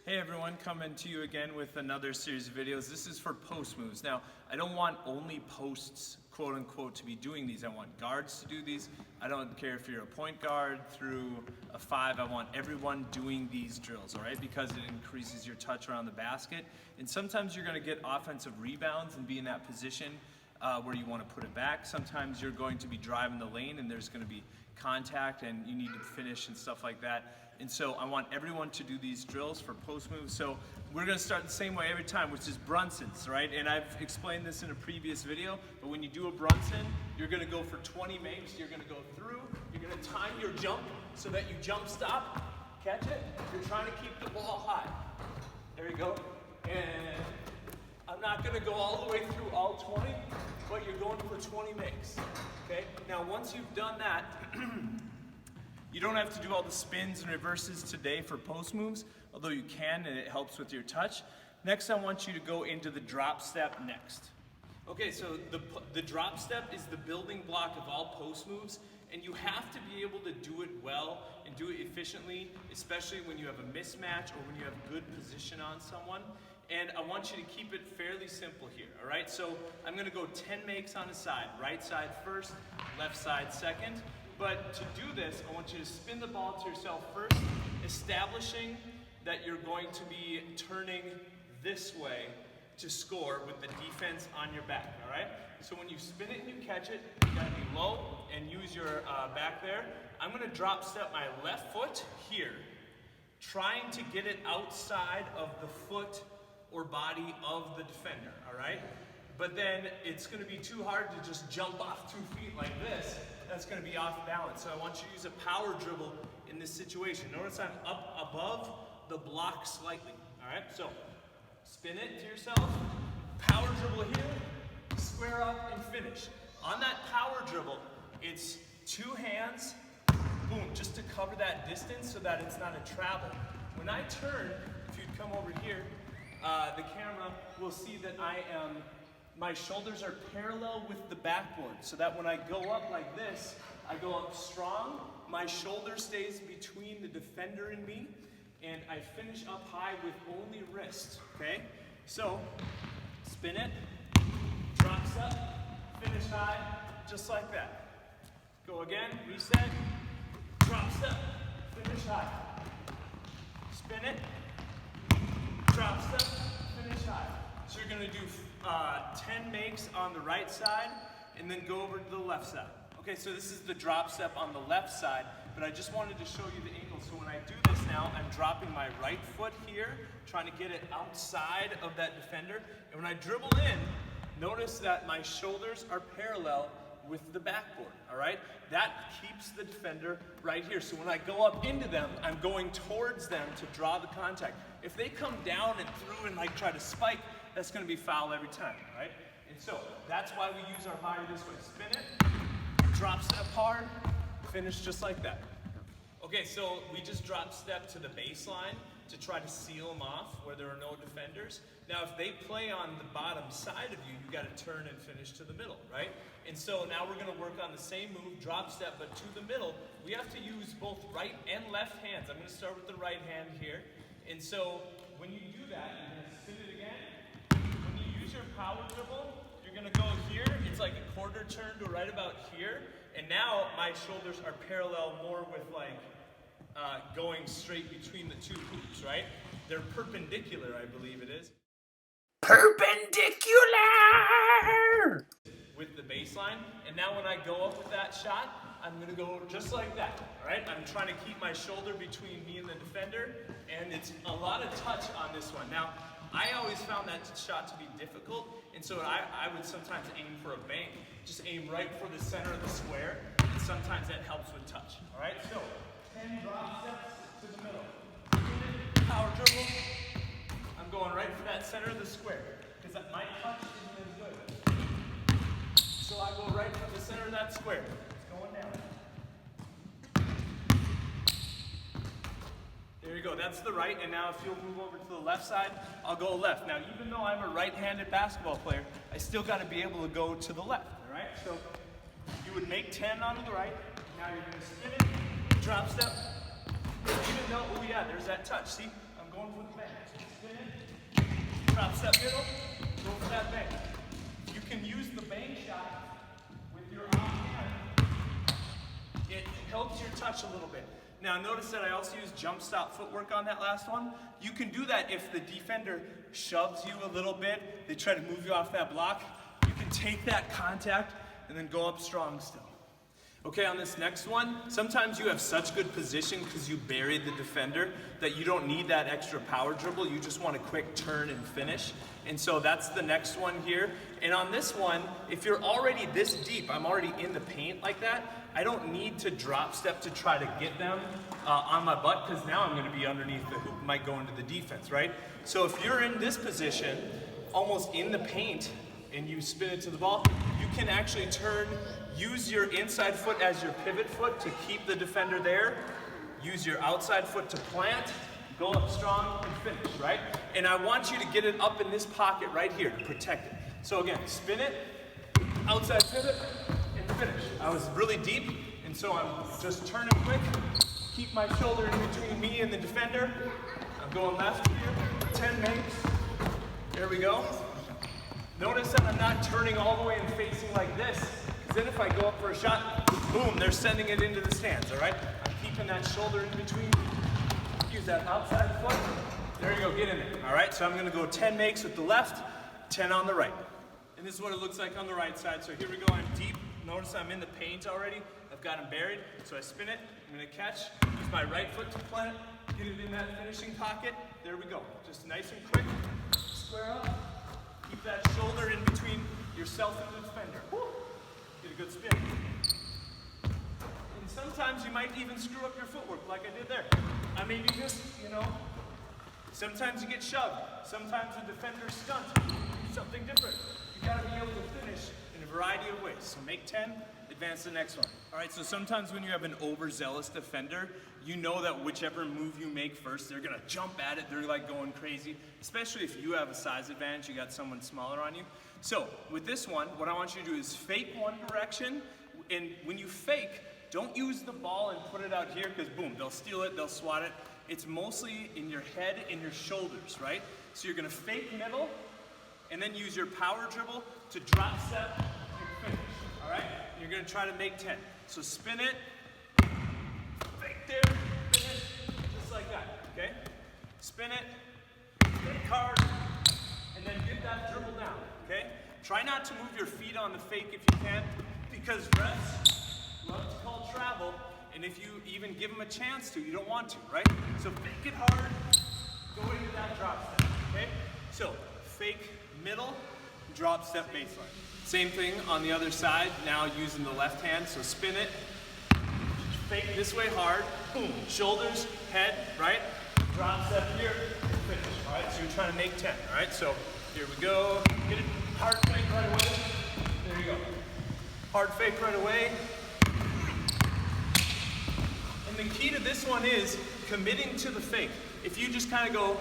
Hey everyone, coming to you again with another series of videos. This is for post moves. Now, I don't want only posts, quote unquote, to be doing these. I want guards to do these. I don't care if you're a point guard through a 5. I want everyone doing these drills, all right? Because it increases your touch around the basket. And sometimes you're gonna get offensive rebounds and be in that position where you want to put it back. Sometimes you're going to be driving the lane and there's going to be contact and you need to finish and stuff like that. And so I want everyone to do these drills for post moves. So we're going to start the same way every time, which is Brunsons, right? And I've explained this in a previous video, but when you do a Brunson, you're going to go for 20 makes. You're going to go through, you're going to time your jump so that you jump stop, catch it. You're trying to keep the ball high. There you go. And I'm not going to go all the way through all 20, but you're going for 20 makes, okay? Now, once you've done that, you don't have to do all the spins and reverses today for post moves, although you can and it helps with your touch. Next, I want you to go into the drop step next. Okay, so the drop step is the building block of all post moves, and you have to be able to do it well and do it efficiently, especially when you have a mismatch or when you have good position on someone. And I want you to keep it fairly simple here, all right? So I'm gonna go 10 makes on a side, right side first, left side second. But to do this, I want you to spin the ball to yourself first, establishing that you're going to be turning this way to score with the defense on your back, all right? So when you spin it and you catch it, you gotta be low and use your back there. I'm gonna drop step my left foot here, trying to get it outside of the foot or body of the defender, all right? But then it's gonna be too hard to just jump off 2 feet like this. That's gonna be off balance. So I want you to use a power dribble in this situation. Notice I'm up above the block slightly, all right? So spin it to yourself, power dribble here, square up and finish. On that power dribble, it's 2 hands, boom, just to cover that distance so that it's not a travel. When I turn, if you'd come over here, the camera will see that my shoulders are parallel with the backboard, so that when I go up like this, I go up strong, my shoulder stays between the defender and me, and I finish up high with only wrist, okay? So, spin it, drops up, finish high, just like that. Go again, reset, drops up, finish high. Spin it, drop step, finish high. So you're gonna do 10 makes on the right side and then go over to the left side. Okay, so this is the drop step on the left side, but I just wanted to show you the angle. So when I do this now, I'm dropping my right foot here, trying to get it outside of that defender. And when I dribble in, notice that my shoulders are parallel with the backboard, all right? That keeps the defender right here. So when I go up into them, I'm going towards them to draw the contact. If they come down and through and like try to spike, that's gonna be foul every time, right? And so that's why we use our body this way. Spin it, drop step hard, finish just like that. Okay, so we just drop step to the baseline to try to seal them off where there are no defenders. Now, if they play on the bottom side of you, you gotta turn and finish to the middle, right? And so now we're gonna work on the same move, drop step, but to the middle. We have to use both right and left hands. I'm gonna start with the right hand here. And so when you do that, you're gonna spin it again. When you use your power dribble, you're gonna go here. It's like a quarter turn to right about here. And now my shoulders are parallel more with like going straight between the 2 hoops, right? They're perpendicular, I believe it is. Perpendicular! With the baseline. And now when I go up with that shot, I'm gonna go just like that, all right? I'm trying to keep my shoulder between me and the defender, and it's a lot of touch on this one. Now, I always found that shot to be difficult, and so I would sometimes aim for a bank. Just aim right for the center of the square, and sometimes that helps with touch, all right? So, 10 drop steps to the middle. Power dribble. I'm going right for that center of the square, because my touch isn't as good. So I go right for the center of that square. It's going down. There you go, that's the right, and now if you'll move over to the left side, I'll go left. Now, even though I'm a right-handed basketball player, I still gotta be able to go to the left, all right? So you would make 10 on the right, now you're gonna spin it, drop step, even though, oh yeah, there's that touch, see? I'm going for the bank. drop step middle, go for that bang. You can use the bang shot with your offhand. It helps your touch a little bit. Now notice that I also use jump stop footwork on that last one. You can do that if the defender shoves you a little bit, they try to move you off that block. You can take that contact and then go up strong still. Okay, on this next one, sometimes you have such good position because you buried the defender that you don't need that extra power dribble. You just want a quick turn and finish. And so that's the next one here. And on this one, if you're already this deep, I'm already in the paint like that, I don't need to drop step to try to get them on my butt because now I'm going to be underneath the hoop, might go into the defense, right? So if you're in this position, almost in the paint, and you spin it to the ball, you can actually turn, use your inside foot as your pivot foot to keep the defender there, use your outside foot to plant, go up strong and finish, right? And I want you to get it up in this pocket right here to protect it. So again, spin it, outside pivot, and finish. I was really deep, and so I'm just turning quick, keep my shoulder in between me and the defender. I'm going left here, 10 makes, there we go. Notice that I'm not turning all the way and facing like this, because then if I go up for a shot, boom, they're sending it into the stands, all right? I'm keeping that shoulder in between. Use that outside foot. There you go, get in there, all right? So I'm gonna go 10 makes with the left, 10 on the right. And this is what it looks like on the right side. So here we go, I'm deep. Notice I'm in the paint already. I've got them buried, so I spin it, I'm gonna catch, use my right foot to plant, get it in that finishing pocket. There we go, just nice and quick, square up. Keep that shoulder in between yourself and the defender. Woo. Get a good spin. And sometimes you might even screw up your footwork like I did there. I mean, you just, sometimes you get shoved. Sometimes the defender stunts. Do something different. You gotta be able to finish in a variety of ways. So make 10, advance to the next one. All right, so sometimes when you have an overzealous defender, you know that whichever move you make first, they're gonna jump at it, they're like going crazy, especially if you have a size advantage, you got someone smaller on you. So with this one, what I want you to do is fake one direction, and when you fake, don't use the ball and put it out here, because boom, they'll steal it, they'll swat it. It's mostly in your head and your shoulders, right? So you're gonna fake middle, and then use your power dribble to drop step and finish, all right? You're gonna try to make 10. So spin it, fake there, finish, just like that, okay? Spin it, fake hard, and then get that dribble down, okay? Try not to move your feet on the fake if you can, because refs love to call travel, and if you even give them a chance to, you don't want to, right? So fake it hard, go into that drop step, okay? So fake middle, drop step baseline. Same thing on the other side, now using the left hand, so spin it, fake this way hard, boom, shoulders, head, right? Drop step here, and finish, all right? So you're trying to make 10, all right? So here we go, get it, hard fake right away, there you go. Hard fake right away. And the key to this one is committing to the fake. If you just kind of go,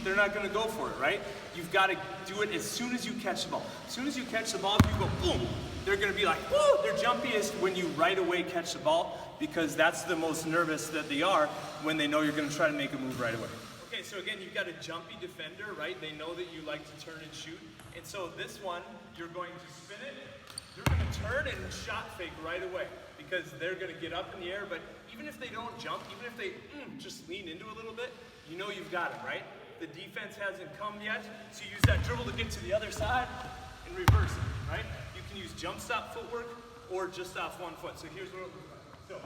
they're not gonna go for it, right? You've got to do it as soon as you catch the ball. As soon as you catch the ball, if you go boom, they're gonna be like, woo! They're jumpiest when you right away catch the ball, because that's the most nervous that they are when they know you're gonna try to make a move right away. Okay, so again, you've got a jumpy defender, right? They know that you like to turn and shoot. And so this one, you're going to spin it, you're gonna turn and shot fake right away, because they're gonna get up in the air, but even if they don't jump, even if they just lean into a little bit, you know you've got it, right? The defense hasn't come yet, so you use that dribble to get to the other side and reverse it, right? You can use jump stop footwork or just off one foot. So here's what it looks like.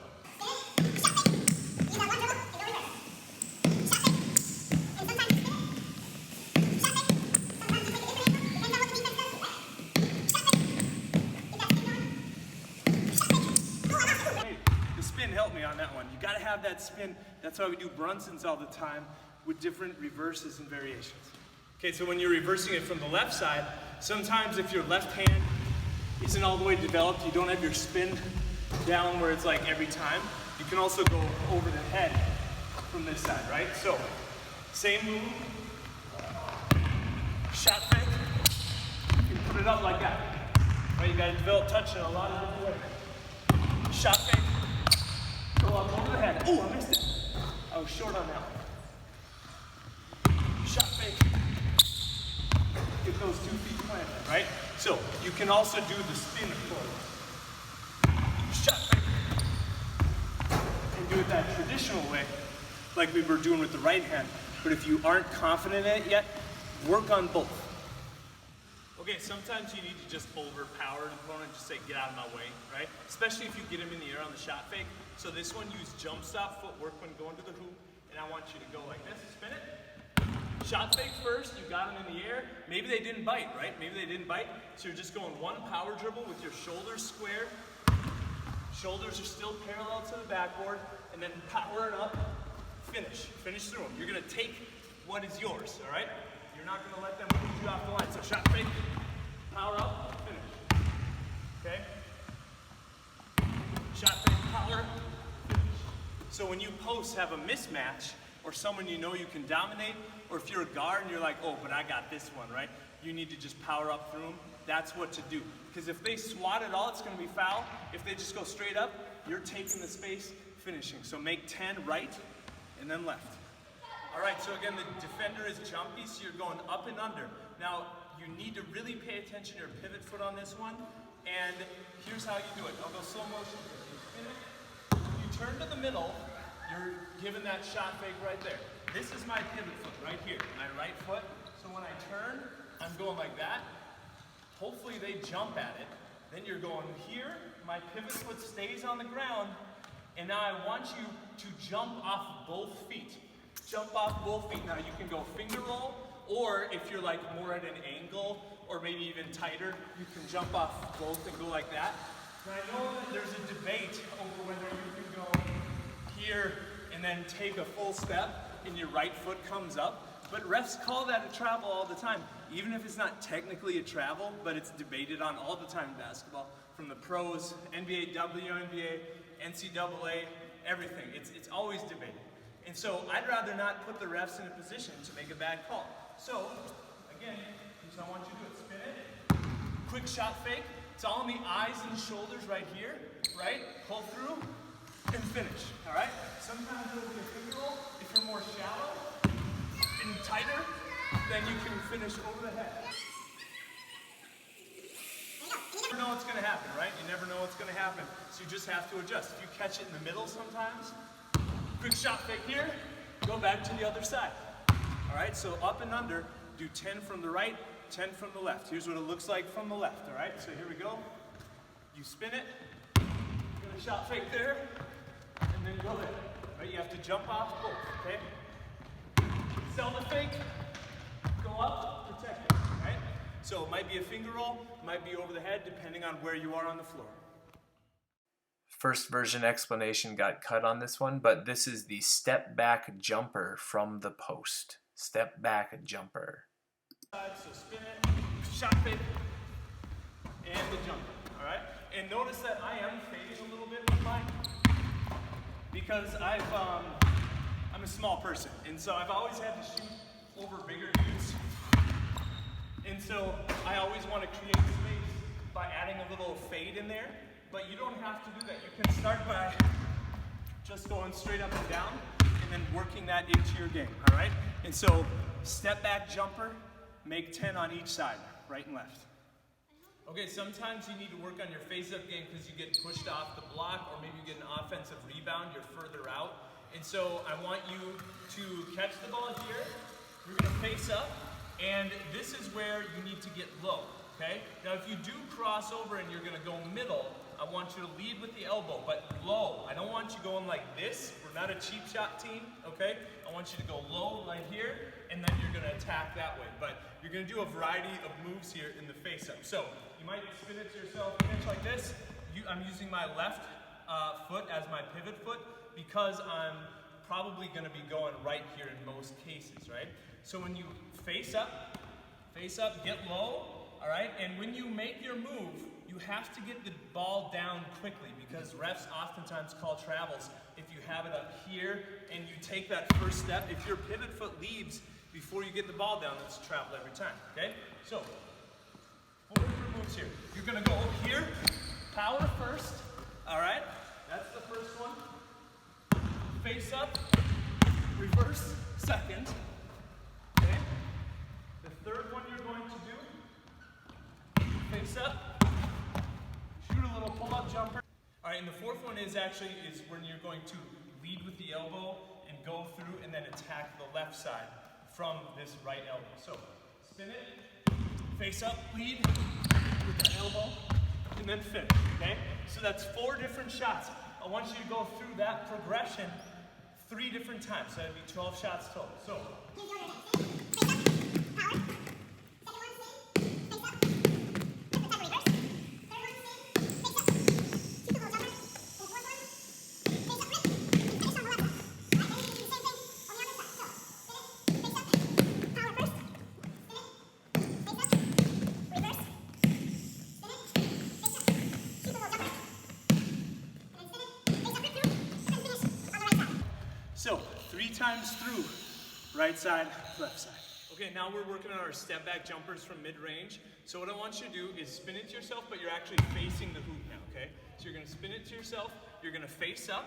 The spin helped me on that one. You got to have that spin. That's why we do Brunsons all the time, with different reverses and variations. Okay, so when you're reversing it from the left side, sometimes if your left hand isn't all the way developed, you don't have your spin down where it's like every time, you can also go over the head from this side, right? So, same move, shot fake, you can put it up like that, right? You gotta develop touch in a lot of different ways. Shot fake, go up over the head. Ooh, I missed it. I was short on that one. Shot fake, get those 2 feet planted, right? So you can also do the spin forward. Shot fake. And do it that traditional way, like we were doing with the right hand. But if you aren't confident in it yet, work on both. Okay, sometimes you need to just overpower an opponent, just say, get out of my way, right? Especially if you get him in the air on the shot fake. So this one, use jump stop footwork when going to the hoop, and I want you to go like this, spin it. Shot fake first, you got him in the air. Maybe they didn't bite, right? Maybe they didn't bite. So you're just going one power dribble with your shoulders square. Shoulders are still parallel to the backboard, and then powering up, finish. Finish through them. You're gonna take what is yours, all right? You're not gonna let them push you off the line. So shot fake, power up, finish. Okay? Shot fake, power, finish. So when you post have a mismatch, or someone you know you can dominate, or if you're a guard and you're like, oh, but I got this one, right? You need to just power up through them. That's what to do. Because if they swat it all, it's gonna be foul. If they just go straight up, you're taking the space, finishing. So make 10 right, and then left. All right, so again, the defender is jumpy, so you're going up and under. Now, you need to really pay attention to your pivot foot on this one, and here's how you do it. I'll go slow motion. You turn to the middle, you're giving that shot fake right there. This is my pivot foot right here, my right foot. So when I turn, I'm going like that. Hopefully they jump at it. Then you're going here, my pivot foot stays on the ground, and now I want you to jump off both feet. Jump off both feet. Now you can go finger roll, or if you're like more at an angle, or maybe even tighter, you can jump off both and go like that. Now I know that there's a debate over whether you can go here and then take a full step and your right foot comes up, but refs call that a travel all the time. Even if it's not technically a travel, but it's debated on all the time in basketball, from the pros, NBA, WNBA, NCAA, everything. It's always debated. And so I'd rather not put the refs in a position to make a bad call. So, again, here's how I want you to do it. Spin it. Quick shot fake. It's all in the eyes and shoulders right here, right? Pull through and finish, all right? Sometimes it'll be a finger roll. If you're more shallow and tighter, then you can finish over the head. You never know what's gonna happen, right? You never know what's gonna happen. So you just have to adjust. If you catch it in the middle sometimes, quick shot fake here, go back to the other side. All right, so up and under, do 10 from the right, 10 from the left. Here's what it looks like from the left, all right? So here we go. You spin it, get a shot fake there, and then go there. Right, you have to jump off both, okay? Sell the fake, go up, protect it, right? So it might be a finger roll, might be over the head, depending on where you are on the floor. First version explanation got cut on this one, but this is the step back jumper from the post. Step back jumper. So spin it, shot fake, and the jumper, all right? And notice that I am fading a little bit with mine because I'm a small person, and so I've always had to shoot over bigger dudes. And so I always want to create space by adding a little fade in there. But you don't have to do that. You can start by just going straight up and down and then working that into your game, all right? And so step back jumper, make 10 on each side, right and left. Okay, sometimes you need to work on your face-up game because you get pushed off the block, or maybe you get an offensive rebound, you're further out. And so I want you to catch the ball here. You're gonna face up, and this is where you need to get low, okay? Now if you do cross over and you're gonna go middle, I want you to lead with the elbow, but low. I don't want you going like this. We're not a cheap shot team, okay? I want you to go low right here, and then you're gonna attack that way. But you're gonna do a variety of moves here in the face-up. So you might spin it to yourself, finish like this. I'm using my left foot as my pivot foot because I'm probably gonna be going right here in most cases, right? So when you face up, get low, all right? And when you make your move, you have to get the ball down quickly because refs oftentimes call travels if you have it up here and you take that first step. If your pivot foot leaves before you get the ball down, that's a travel every time, okay? So, 4 different moves here. You're gonna go here, power first, all right? That's the first one. Face up, reverse, second, okay? The third one you're going to do, face up, shoot a little pull-up jumper. All right, and the fourth one is when you're going to lead with the elbow and go through and then attack the left side from this right elbow. So spin it, face up, lead with the elbow, and then finish, okay? So that's 4 different shots. I want you to go through that progression 3 different times. So that'd be 12 shots total. So. So 3 times through, right side, left side. Okay, now we're working on our step back jumpers from mid-range. So what I want you to do is spin it to yourself, but you're actually facing the hoop now, okay? So you're gonna spin it to yourself, you're gonna face up,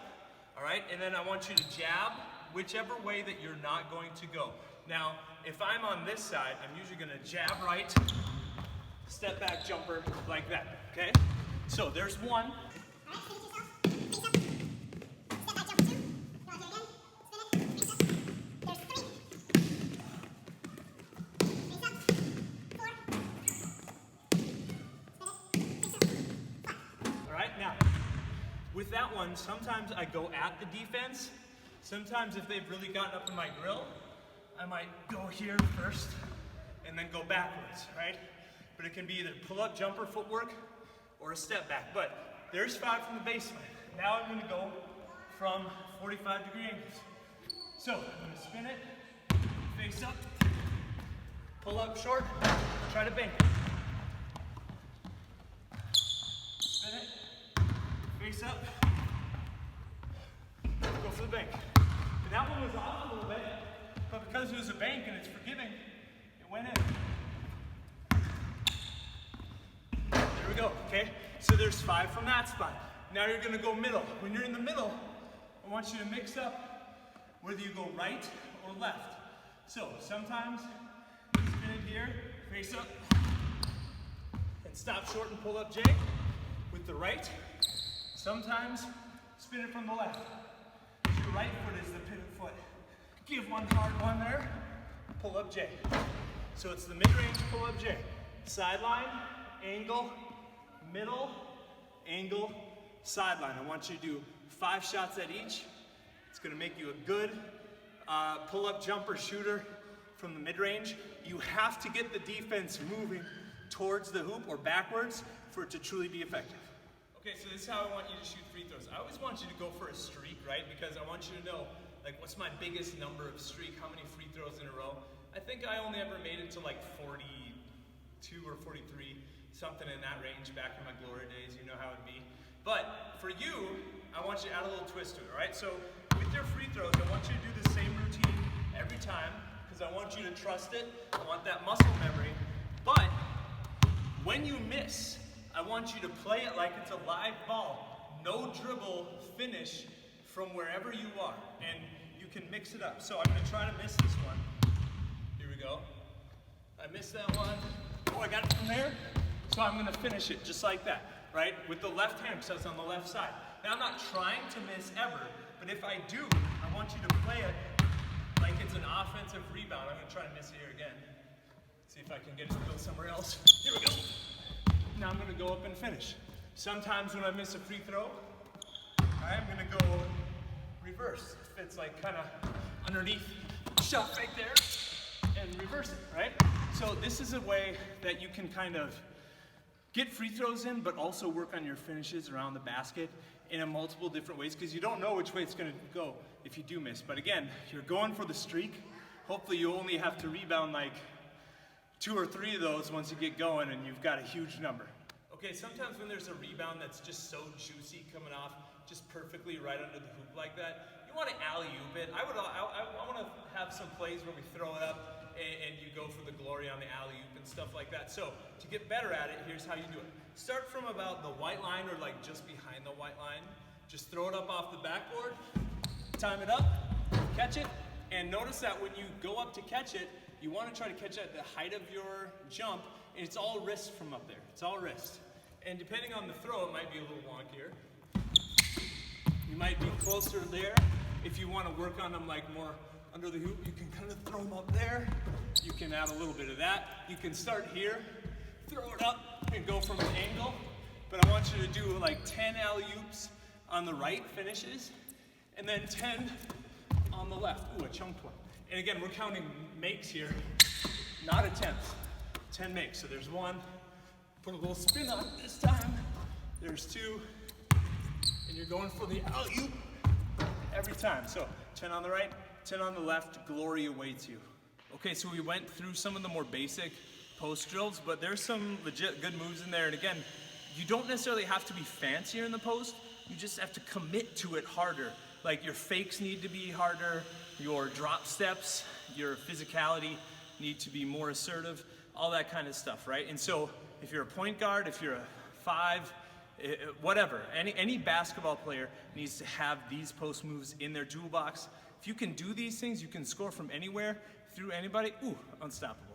all right? And then I want you to jab whichever way that you're not going to go. Now, if I'm on this side, I'm usually gonna jab right, step back jumper like that, okay? So there's one. With that one, sometimes I go at the defense. Sometimes if they've really gotten up in my grill, I might go here first and then go backwards, right? But it can be either pull-up jumper footwork or a step back. But there's 5 from the baseline. Now I'm gonna go from 45-degree angles. So I'm gonna spin it, face up, pull up short, try to bank it. Spin it. Face up, go for the bank. And that one was off a little bit, but because it was a bank and it's forgiving, it went in. There we go, okay? So there's 5 from that spot. Now you're gonna go middle. When you're in the middle, I want you to mix up whether you go right or left. So sometimes spin it here, face up, and stop short and pull up J with the right. Sometimes spin it from the left. Your right foot is the pivot foot. Give one hard one there, pull up J. So it's the mid-range pull up J. Sideline, angle, middle, angle, sideline. I want you to do 5 shots at each. It's gonna make you a good pull-up jumper shooter from the mid-range. You have to get the defense moving towards the hoop or backwards for it to truly be effective. Okay, so this is how I want you to shoot free throws. I always want you to go for a streak, right? Because I want you to know, like, what's my biggest number of streak? How many free throws in a row? I think I only ever made it to like 42 or 43, something in that range back in my glory days. You know how it'd be. But for you, I want you to add a little twist to it, right? So with your free throws, I want you to do the same routine every time because I want you to trust it. I want that muscle memory. But when you miss, I want you to play it like it's a live ball. No dribble finish from wherever you are. And you can mix it up. So I'm gonna try to miss this one. Here we go. I missed that one. Oh, I got it from there. So I'm gonna finish it just like that, right? With the left hand, because that's on the left side. Now I'm not trying to miss ever, but if I do, I want you to play it like it's an offensive rebound. I'm gonna try to miss it here again. See if I can get it to go somewhere else. Here we go. Now I'm gonna go up and finish. Sometimes when I miss a free throw, I'm gonna go reverse. If it's like kind of underneath, shot right there, and reverse it, right? So this is a way that you can kind of get free throws in, but also work on your finishes around the basket in a multiple different ways, because you don't know which way it's gonna go if you do miss. But again, you're going for the streak. Hopefully you only have to rebound like 2 or 3 of those once you get going and you've got a huge number. Okay, sometimes when there's a rebound that's just so juicy coming off, just perfectly right under the hoop like that, you want to alley-oop it. I want to have some plays where we throw it up and you go for the glory on the alley-oop and stuff like that. So to get better at it, here's how you do it. Start from about the white line or like just behind the white line. Just throw it up off the backboard, time it up, catch it, and notice that when you go up to catch it, you want to try to catch at the height of your jump, and it's all wrist from up there. It's all wrist. And depending on the throw, it might be a little wonkier. You might be closer there. If you want to work on them like more under the hoop, you can kind of throw them up there. You can add a little bit of that. You can start here, throw it up, and go from an angle. But I want you to do like 10 alley-oops on the right finishes, and then 10 on the left. Ooh, a chunked one. And again, we're counting makes here, not attempts. 10 makes. So there's one, put a little spin on it this time. There's two, and you're going for the alley-oop every time. So 10 on the right, 10 on the left, glory awaits you. Okay, so we went through some of the more basic post drills, but there's some legit good moves in there. And again, you don't necessarily have to be fancier in the post, you just have to commit to it harder. Like your fakes need to be harder, your drop steps, your physicality need to be more assertive, all that kind of stuff, right? And so if you're a point guard, if you're a 5, whatever, any basketball player needs to have these post moves in their toolbox. If you can do these things, you can score from anywhere, through anybody, ooh, unstoppable.